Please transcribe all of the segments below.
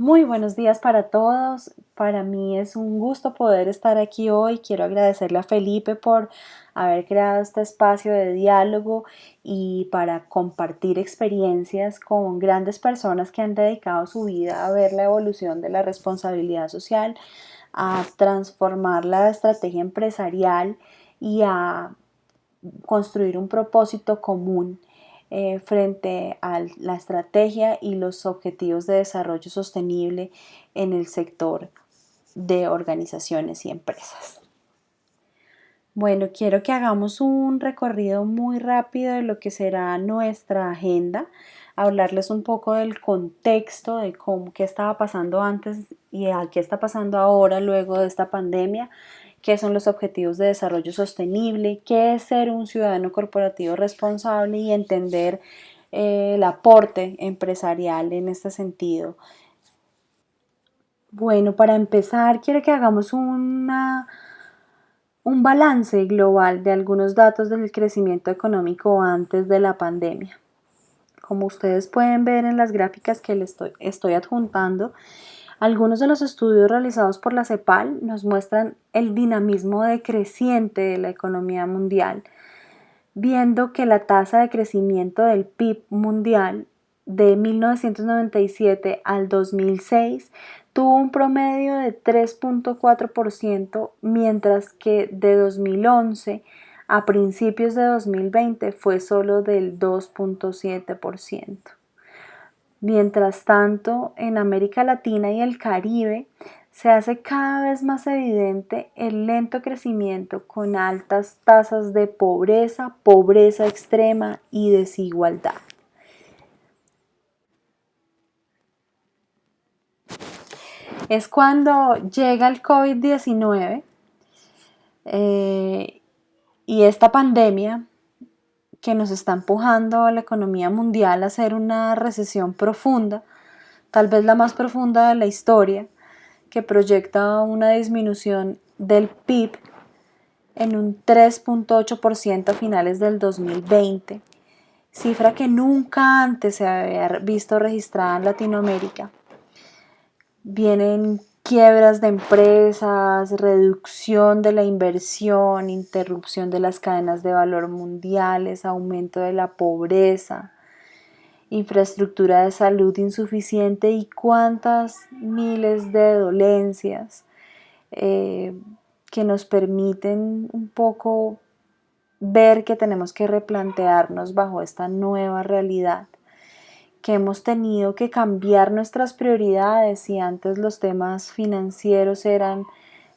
Muy buenos días para todos. Para mí es un gusto poder estar aquí hoy. Quiero agradecerle a Felipe por haber creado este espacio de diálogo y para compartir experiencias con grandes personas que han dedicado su vida a ver la evolución de la responsabilidad social, a transformar la estrategia empresarial y a construir un propósito común frente a la estrategia y los objetivos de desarrollo sostenible en el sector de organizaciones y empresas. Bueno, quiero que hagamos un recorrido muy rápido de lo que será nuestra agenda, hablarles un poco del contexto, de cómo, qué estaba pasando antes y a qué está pasando ahora luego de esta pandemia, qué son los objetivos de desarrollo sostenible, qué es ser un ciudadano corporativo responsable y entender el aporte empresarial en este sentido. Bueno, para empezar, quiero que hagamos un balance global de algunos datos del crecimiento económico antes de la pandemia. Como ustedes pueden ver en las gráficas que les estoy adjuntando, algunos de los estudios realizados por la CEPAL nos muestran el dinamismo decreciente de la economía mundial, viendo que la tasa de crecimiento del PIB mundial de 1997 al 2006 tuvo un promedio de 3,4%, mientras que de 2011 a principios de 2020 fue solo del 2,7%. Mientras tanto, en América Latina y el Caribe se hace cada vez más evidente el lento crecimiento con altas tasas de pobreza, pobreza extrema y desigualdad. Es cuando llega el COVID-19 eh, y esta pandemia que nos está empujando a la economía mundial a hacer una recesión profunda, tal vez la más profunda de la historia, que proyecta una disminución del PIB en un 3,8% a finales del 2020, cifra que nunca antes se había visto registrada en Latinoamérica. Vienen quiebras de empresas, reducción de la inversión, interrupción de las cadenas de valor mundiales, aumento de la pobreza, infraestructura de salud insuficiente y cuántas miles de dolencias eh, que nos permiten un poco ver que tenemos que replantearnos bajo esta nueva realidad, que hemos tenido que cambiar nuestras prioridades. Y antes los temas financieros eran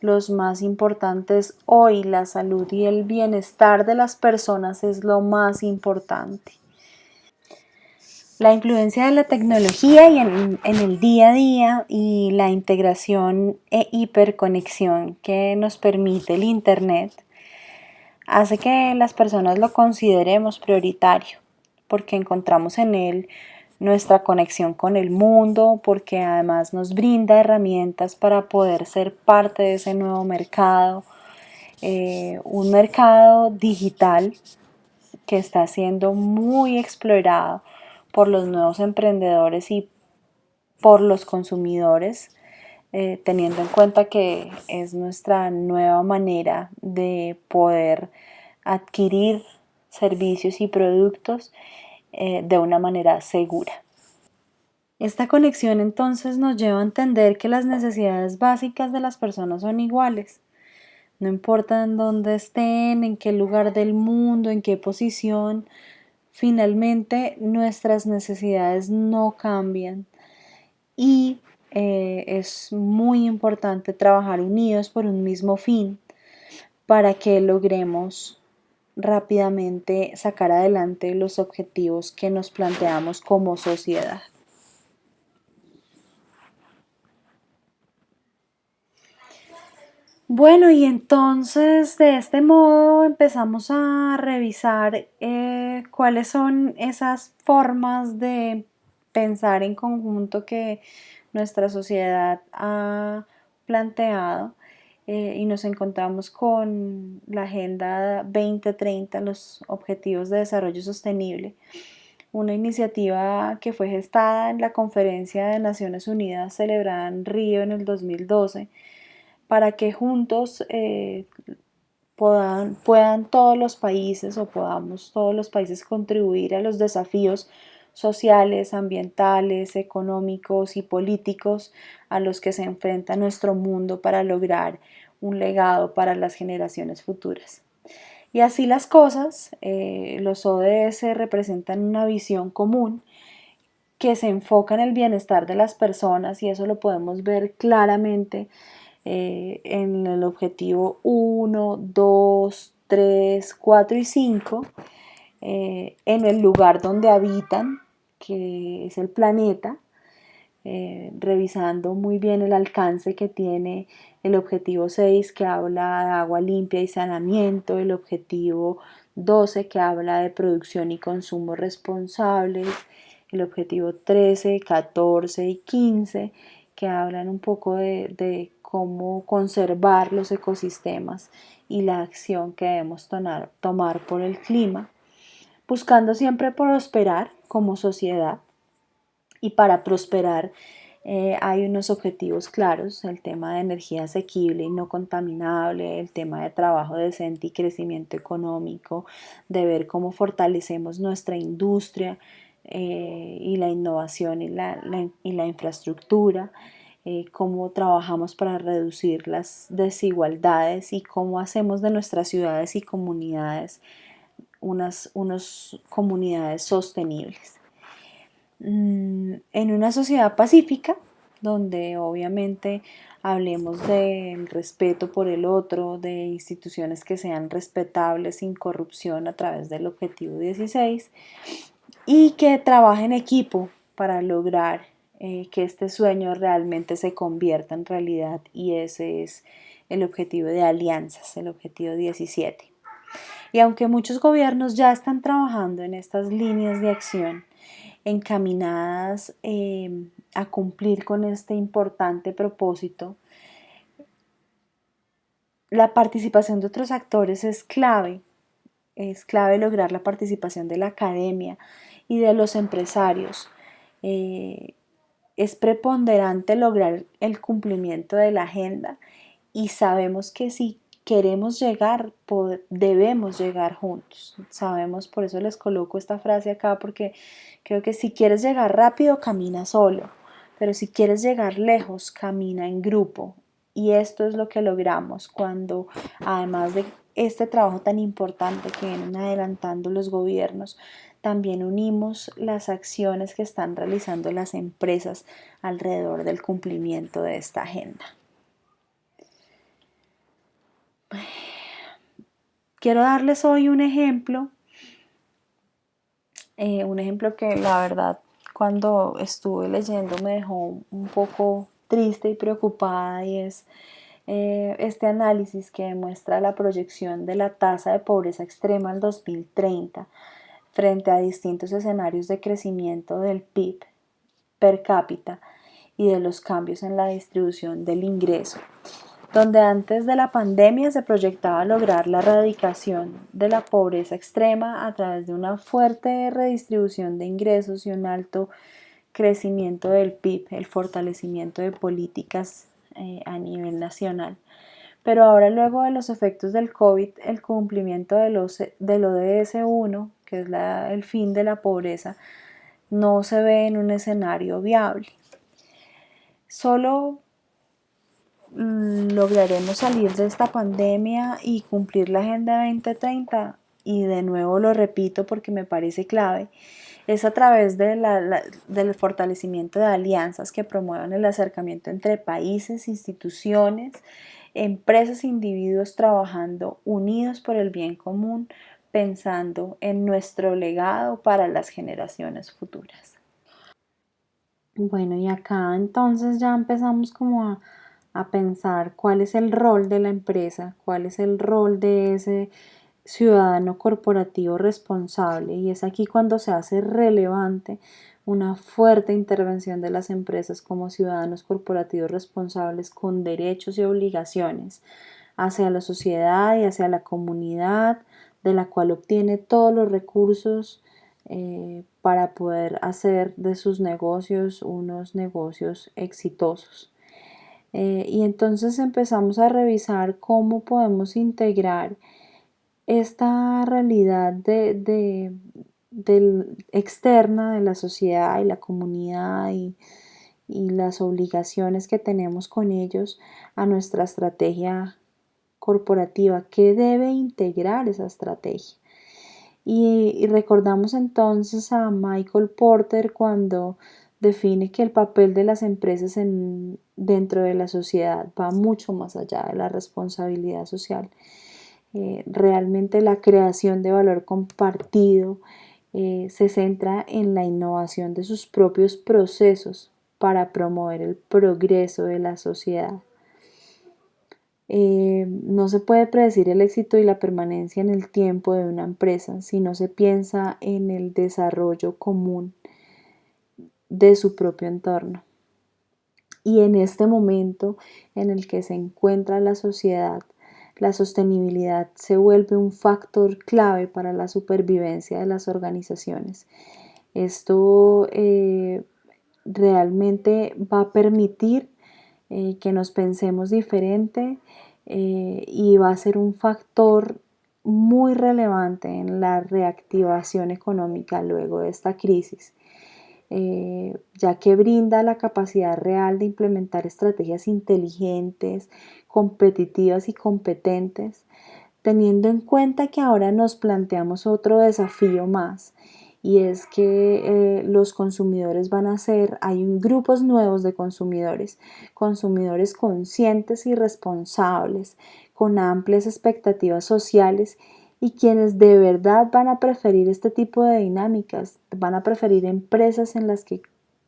los más importantes, hoy la salud y el bienestar de las personas es lo más importante. La influencia de la tecnología y en el día a día y la integración e hiperconexión que nos permite el Internet hace que las personas lo consideremos prioritario, porque encontramos en él nuestra conexión con el mundo, porque además nos brinda herramientas para poder ser parte de ese nuevo mercado, un mercado digital que está siendo muy explorado por los nuevos emprendedores y por los consumidores, teniendo en cuenta que es nuestra nueva manera de poder adquirir servicios y productos de una manera segura. Esta conexión entonces nos lleva a entender que las necesidades básicas de las personas son iguales. No importa en dónde estén, en qué lugar del mundo, en qué posición, finalmente nuestras necesidades no cambian. Y es muy importante trabajar unidos por un mismo fin para que logremos rápidamente sacar adelante los objetivos que nos planteamos como sociedad. Bueno, y entonces de este modo empezamos a revisar cuáles son esas formas de pensar en conjunto que nuestra sociedad ha planteado, y nos encontramos con la Agenda 2030, los Objetivos de Desarrollo Sostenible, una iniciativa que fue gestada en la Conferencia de Naciones Unidas celebrada en Río en el 2012, para que juntos puedan todos los países o podamos todos los países contribuir a los desafíos sociales, ambientales, económicos y políticos a los que se enfrenta nuestro mundo para lograr un legado para las generaciones futuras. Y así las cosas, los ODS representan una visión común que se enfoca en el bienestar de las personas, y eso lo podemos ver claramente en el objetivo 1, 2, 3, 4 y 5, en el lugar donde habitan, que es el planeta, revisando muy bien el alcance que tiene el objetivo 6, que habla de agua limpia y saneamiento, el objetivo 12, que habla de producción y consumo responsables, el objetivo 13, 14 y 15, que hablan un poco de cómo conservar los ecosistemas y la acción que debemos tomar por el clima, buscando siempre prosperar como sociedad. Y para prosperar hay unos objetivos claros: el tema de energía asequible y no contaminable, el tema de trabajo decente y crecimiento económico, de ver cómo fortalecemos nuestra industria y la innovación y la infraestructura, cómo trabajamos para reducir las desigualdades y cómo hacemos de nuestras ciudades y comunidades unas comunidades sostenibles. En una sociedad pacífica, donde obviamente hablemos del respeto por el otro, de instituciones que sean respetables sin corrupción a través del objetivo 16, y que trabaje en equipo para lograr que este sueño realmente se convierta en realidad, y ese es el objetivo de alianzas, el objetivo 17. Y aunque muchos gobiernos ya están trabajando en estas líneas de acción encaminadas a cumplir con este importante propósito, la participación de otros actores es clave. Es clave lograr la participación de la academia y de los empresarios. Es preponderante lograr el cumplimiento de la agenda, y sabemos que si queremos llegar, debemos llegar juntos. Sabemos, por eso les coloco esta frase acá, porque creo que si quieres llegar rápido, camina solo, pero si quieres llegar lejos, camina en grupo. Y esto es lo que logramos cuando, además de este trabajo tan importante que vienen adelantando los gobiernos, también unimos las acciones que están realizando las empresas alrededor del cumplimiento de esta agenda. Quiero darles hoy un ejemplo que la verdad cuando estuve leyendo me dejó un poco triste y preocupada, y es este análisis que demuestra la proyección de la tasa de pobreza extrema al 2030 frente a distintos escenarios de crecimiento del PIB per cápita y de los cambios en la distribución del ingreso, donde antes de la pandemia se proyectaba lograr la erradicación de la pobreza extrema a través de una fuerte redistribución de ingresos y un alto crecimiento del PIB, el fortalecimiento de políticas a nivel nacional. Pero ahora, luego de los efectos del COVID, el cumplimiento del ODS 1, que es el fin de la pobreza, no se ve en un escenario viable. Solo lograremos salir de esta pandemia y cumplir la Agenda 2030, y de nuevo lo repito porque me parece clave, es a través del fortalecimiento de alianzas que promuevan el acercamiento entre países, instituciones, empresas e individuos, trabajando unidos por el bien común, pensando en nuestro legado para las generaciones futuras. Bueno, y acá entonces ya empezamos como a pensar cuál es el rol de la empresa, cuál es el rol de ese ciudadano corporativo responsable, y es aquí cuando se hace relevante una fuerte intervención de las empresas como ciudadanos corporativos responsables con derechos y obligaciones hacia la sociedad y hacia la comunidad, de la cual obtiene todos los recursos para poder hacer de sus negocios unos negocios exitosos. Y entonces empezamos a revisar cómo podemos integrar esta realidad externa de la sociedad y la comunidad y las obligaciones que tenemos con ellos a nuestra estrategia corporativa. ¿Qué debe integrar esa estrategia? Y recordamos entonces a Michael Porter cuando define que el papel de las empresas dentro de la sociedad va mucho más allá de la responsabilidad social. Realmente la creación de valor compartido se centra en la innovación de sus propios procesos para promover el progreso de la sociedad. No se puede predecir el éxito y la permanencia en el tiempo de una empresa si no se piensa en el desarrollo común de su propio entorno. Y en este momento en el que se encuentra la sociedad, la sostenibilidad se vuelve un factor clave para la supervivencia de las organizaciones. Esto realmente va a permitir que nos pensemos diferente y va a ser un factor muy relevante en la reactivación económica luego de esta crisis. Ya que brinda la capacidad real de implementar estrategias inteligentes, competitivas y competentes, teniendo en cuenta que ahora nos planteamos otro desafío más, y es que los consumidores van a ser, hay grupos nuevos de consumidores, consumidores conscientes y responsables, con amplias expectativas sociales y quienes de verdad van a preferir este tipo de dinámicas, van a preferir empresas en las que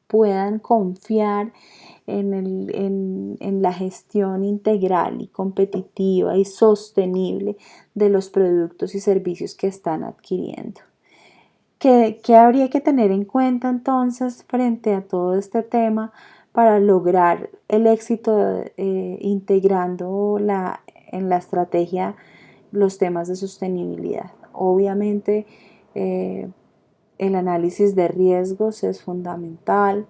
puedan confiar en la gestión integral y competitiva y sostenible de los productos y servicios que están adquiriendo. ¿Qué habría que tener en cuenta entonces frente a todo este tema para lograr el éxito integrando en la estrategia los temas de sostenibilidad? Obviamente, el análisis de riesgos es fundamental,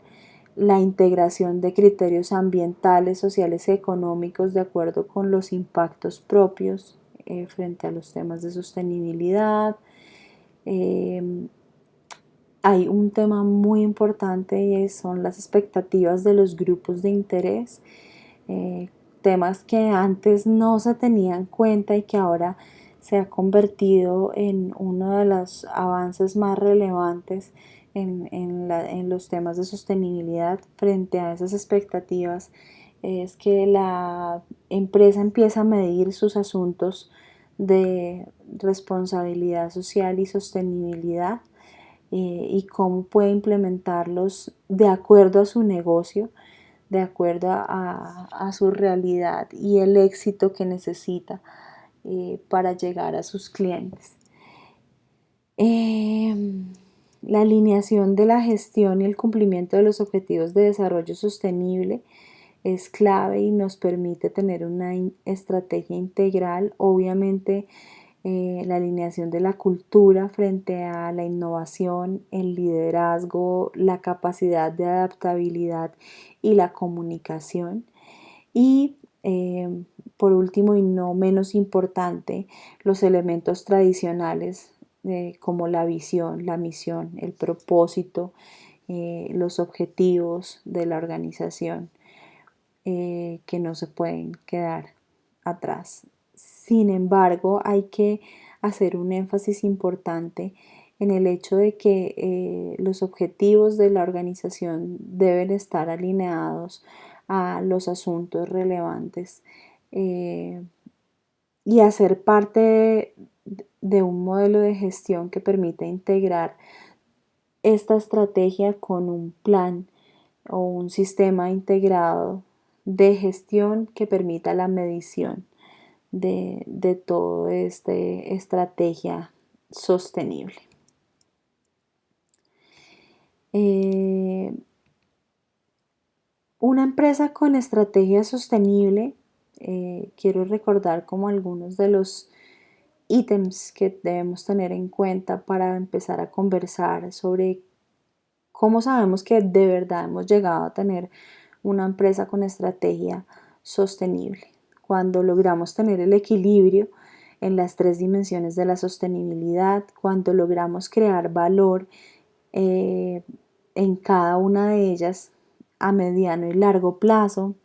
la integración de criterios ambientales, sociales y económicos de acuerdo con los impactos propios frente a los temas de sostenibilidad. Hay un tema muy importante y son las expectativas de los grupos de interés, temas que antes no se tenían en cuenta y que ahora se ha convertido en uno de los avances más relevantes en los temas de sostenibilidad. Frente a esas expectativas es que la empresa empieza a medir sus asuntos de responsabilidad social y sostenibilidad y cómo puede implementarlos de acuerdo a su negocio, de acuerdo a su realidad y el éxito que necesita para llegar a sus clientes. La alineación de la gestión y el cumplimiento de los objetivos de desarrollo sostenible es clave y nos permite tener una estrategia integral. Obviamente, la alineación de la cultura frente a la innovación, el liderazgo, la capacidad de adaptabilidad y la comunicación. Y por último y no menos importante, los elementos tradicionales como la visión, la misión, el propósito, los objetivos de la organización que no se pueden quedar atrás. Sin embargo, hay que hacer un énfasis importante en el hecho de que los objetivos de la organización deben estar alineados a los asuntos relevantes y hacer parte de un modelo de gestión que permita integrar esta estrategia con un plan o un sistema integrado de gestión que permita la medición de toda esta estrategia sostenible. Una empresa con estrategia sostenible, quiero recordar como algunos de los ítems que debemos tener en cuenta para empezar a conversar sobre cómo sabemos que de verdad hemos llegado a tener una empresa con estrategia sostenible. Cuando logramos tener el equilibrio en las tres dimensiones de la sostenibilidad, cuando logramos crear valor en cada una de ellas a mediano y largo plazo,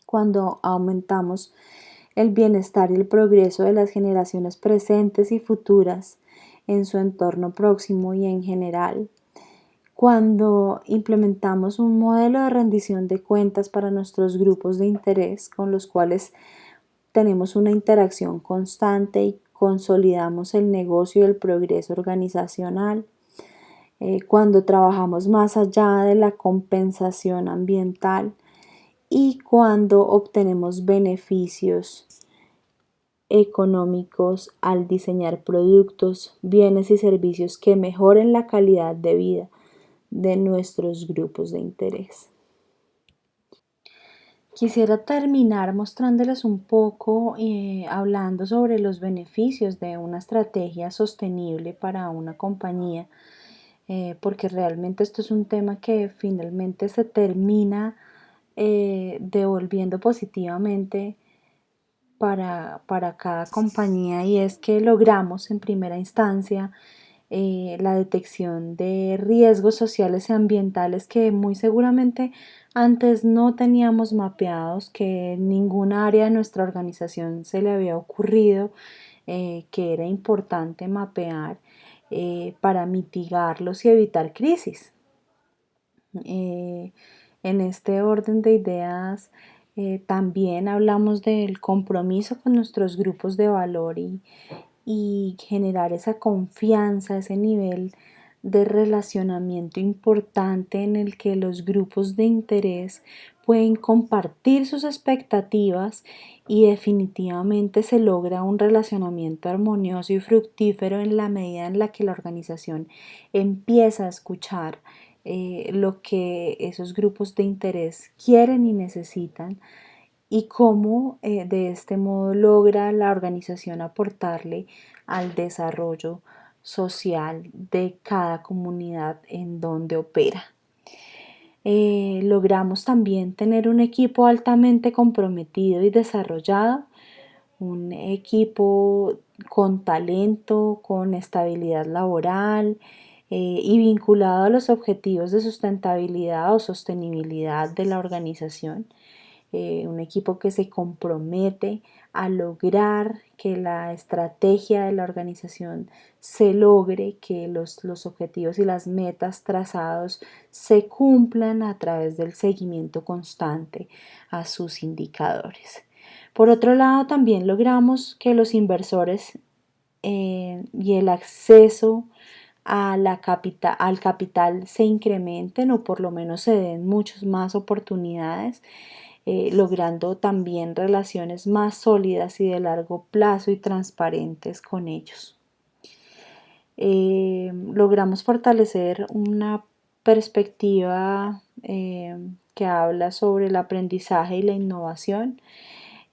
cuando aumentamos el bienestar y el progreso de las generaciones presentes y futuras en su entorno próximo y en general, cuando implementamos un modelo de rendición de cuentas para nuestros grupos de interés con los cuales tenemos una interacción constante y consolidamos el negocio y el progreso organizacional, cuando trabajamos más allá de la compensación ambiental y cuando obtenemos beneficios económicos al diseñar productos, bienes y servicios que mejoren la calidad de vida de nuestros grupos de interés. Quisiera terminar mostrándoles un poco, hablando sobre los beneficios de una estrategia sostenible para una compañía, porque realmente esto es un tema que finalmente se termina devolviendo positivamente para cada compañía, y es que logramos en primera instancia la detección de riesgos sociales y ambientales que muy seguramente antes no teníamos mapeados, que en ninguna área de nuestra organización se le había ocurrido, que era importante mapear para mitigarlos y evitar crisis. En este orden de ideas, también hablamos del compromiso con nuestros grupos de valor y generar esa confianza, ese nivel de relacionamiento importante en el que los grupos de interés pueden compartir sus expectativas y definitivamente se logra un relacionamiento armonioso y fructífero en la medida en la que la organización empieza a escuchar lo que esos grupos de interés quieren y necesitan, y cómo de este modo logra la organización aportarle al desarrollo social de cada comunidad en donde opera. Logramos también tener un equipo altamente comprometido y desarrollado, un equipo con talento, con estabilidad laboral y vinculado a los objetivos de sustentabilidad o sostenibilidad de la organización. Un equipo que se compromete a lograr que la estrategia de la organización se logre, que los objetivos y las metas trazados se cumplan a través del seguimiento constante a sus indicadores. Por otro lado, también logramos que los inversores y el acceso al capital se incrementen, o por lo menos se den muchas más oportunidades, logrando también relaciones más sólidas y de largo plazo y transparentes con ellos. Logramos fortalecer una perspectiva que habla sobre el aprendizaje y la innovación,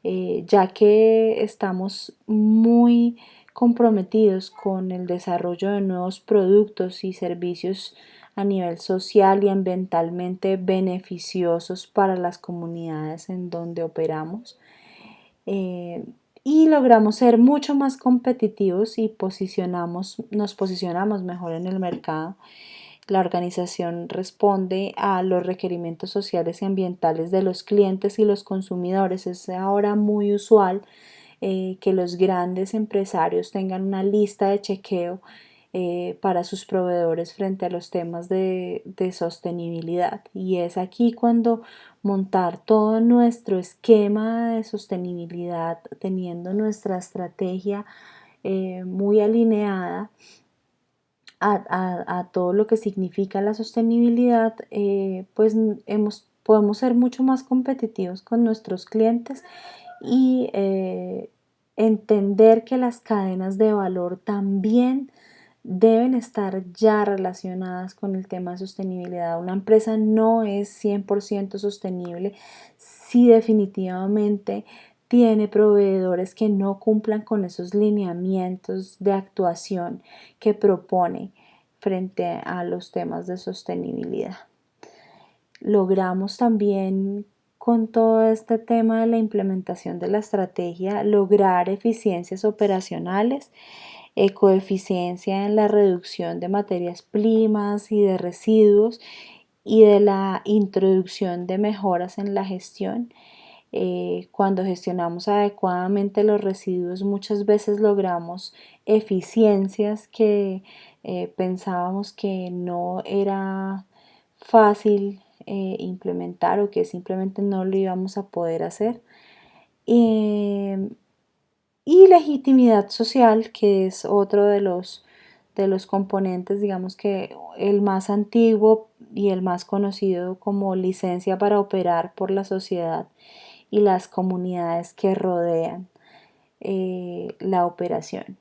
ya que estamos muy comprometidos con el desarrollo de nuevos productos y servicios a nivel social y ambientalmente beneficiosos para las comunidades en donde operamos. Eh, y logramos ser mucho más competitivos y nos posicionamos mejor en el mercado. La organización responde a los requerimientos sociales y ambientales de los clientes y los consumidores. Es ahora muy usual que los grandes empresarios tengan una lista de chequeo para sus proveedores frente a los temas de sostenibilidad. Y es aquí cuando montar todo nuestro esquema de sostenibilidad, teniendo nuestra estrategia muy alineada a todo lo que significa la sostenibilidad, pues podemos ser mucho más competitivos con nuestros clientes y entender que las cadenas de valor también deben estar ya relacionadas con el tema de sostenibilidad. Una empresa no es 100% sostenible si definitivamente tiene proveedores que no cumplan con esos lineamientos de actuación que propone frente a los temas de sostenibilidad. Logramos también con todo este tema de la implementación de la estrategia lograr eficiencias operacionales, coeficiencia en la reducción de materias primas y de residuos y de la introducción de mejoras en la gestión. Cuando gestionamos adecuadamente los residuos, muchas veces logramos eficiencias que pensábamos que no era fácil implementar o que simplemente no lo íbamos a poder hacer. Y legitimidad social, que es otro de los componentes, digamos que el más antiguo y el más conocido como licencia para operar por la sociedad y las comunidades que rodean la operación.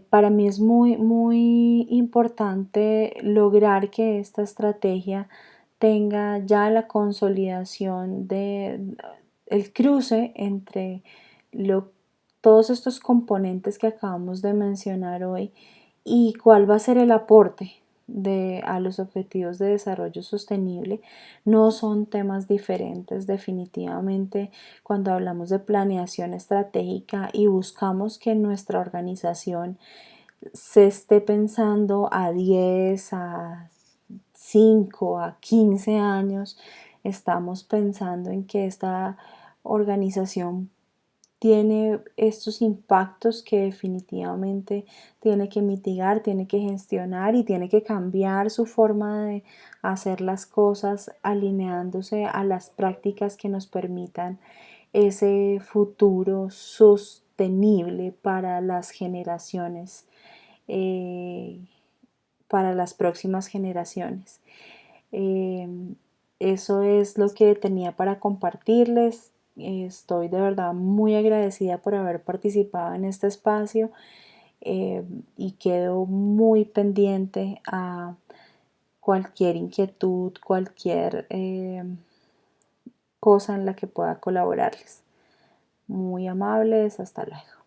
Para mí es muy importante lograr que esta estrategia tenga ya la consolidación de el cruce entre todos estos componentes que acabamos de mencionar hoy y cuál va a ser el aporte a los objetivos de desarrollo sostenible. No son temas diferentes definitivamente cuando hablamos de planeación estratégica y buscamos que nuestra organización se esté pensando a 10, a 5, a 15 años. Estamos pensando en que esta organización tiene estos impactos que definitivamente tiene que mitigar, tiene que gestionar y tiene que cambiar su forma de hacer las cosas alineándose a las prácticas que nos permitan ese futuro sostenible para las generaciones, eh, para las próximas generaciones. Eh, Eso es lo que tenía para compartirles. Estoy de verdad muy agradecida por haber participado en este espacio y quedo muy pendiente a cualquier inquietud, cualquier cosa en la que pueda colaborarles. Muy amables, hasta luego.